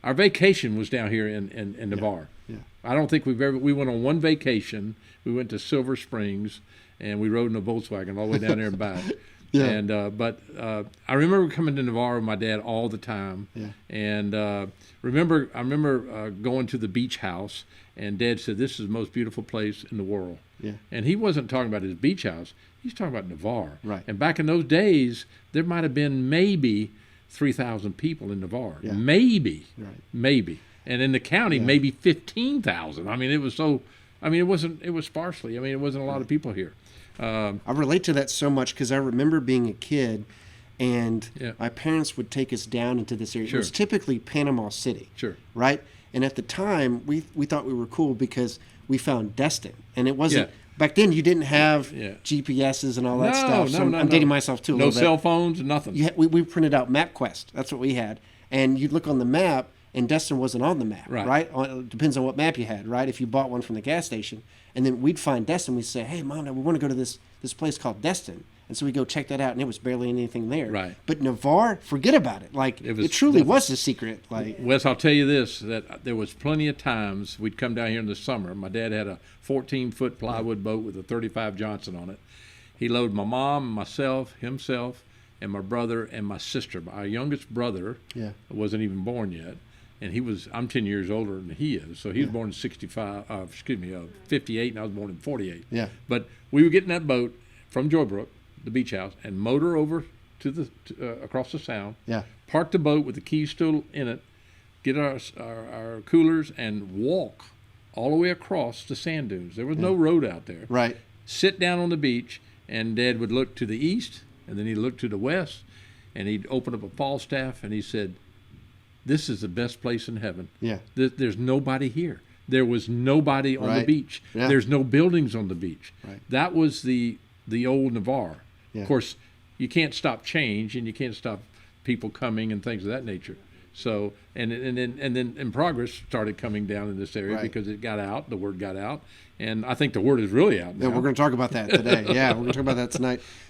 our vacation was down here in Navarre. Yeah. I don't think we went on one vacation. We went to Silver Springs, and we rode in a Volkswagen all the way down there and back. Yeah. And but I remember coming to Navarre with my dad all the time. Yeah. And I remember going to the beach house, and Dad said, "This is the most beautiful place in the world." Yeah. And he wasn't talking about his beach house. He's talking about Navarre. Right. And back in those days, there might have been maybe 3,000 people in Navarre. Yeah. Maybe. Right. Maybe. And in the county, Yeah. maybe 15,000. I mean, it was so. I mean, it was sparsely. I mean, it wasn't a lot of people here. I relate to that so much because I remember being a kid, and Yeah. my parents would take us down into this area. Sure. It was typically Panama City. Sure. Right? And at the time, we thought we were cool because we found Destin. And it wasn't, Yeah. back then you didn't have Yeah. GPSs and all that stuff. So I'm no. dating myself too a No little bit. cell phones, nothing. We printed out MapQuest. That's what we had. And you'd look on the map, and Destin wasn't on the map, Right. right? It depends on what map you had, right? If you bought one from the gas station. And then we'd find Destin. We'd say, "Hey, Mom, we want to go to this place called Destin." And so we go check that out, and it was barely anything there. Right. But Navarre, forget about it. Like, It was it truly nothing. was a secret. Like, Wes, I'll tell you this, that there was plenty of times we'd come down here in the summer. My dad had a 14-foot plywood boat with a 35 Johnson on it. He loaded my mom, myself, himself, and my brother and my sister. Our youngest brother Yeah. wasn't even born yet. And I'm 10 years older than he is. So he was born in 58, and I was born in 48. Yeah. But we would get in that boat from Joybrook, the beach house, and motor over to across the sound. Yeah. Park the boat with the keys still in it, get our coolers, and walk all the way across the sand dunes. There was no road out there. right. Sit down on the beach, and Dad would look to the east, and then he'd look to the west, and he'd open up a Falstaff, and he said, "This is the best place in heaven. Yeah. There's nobody here. There was nobody on the Right. beach. Yeah. There's no buildings on the beach." Right. That was the old Navarre. Yeah. Of course, you can't stop change, and you can't stop people coming and things of that nature. So and then progress started coming down in this area Right. because it got out. The word got out, and I think the word is really out now. Yeah, we're going to talk about that today. Yeah, we're going to talk about that tonight.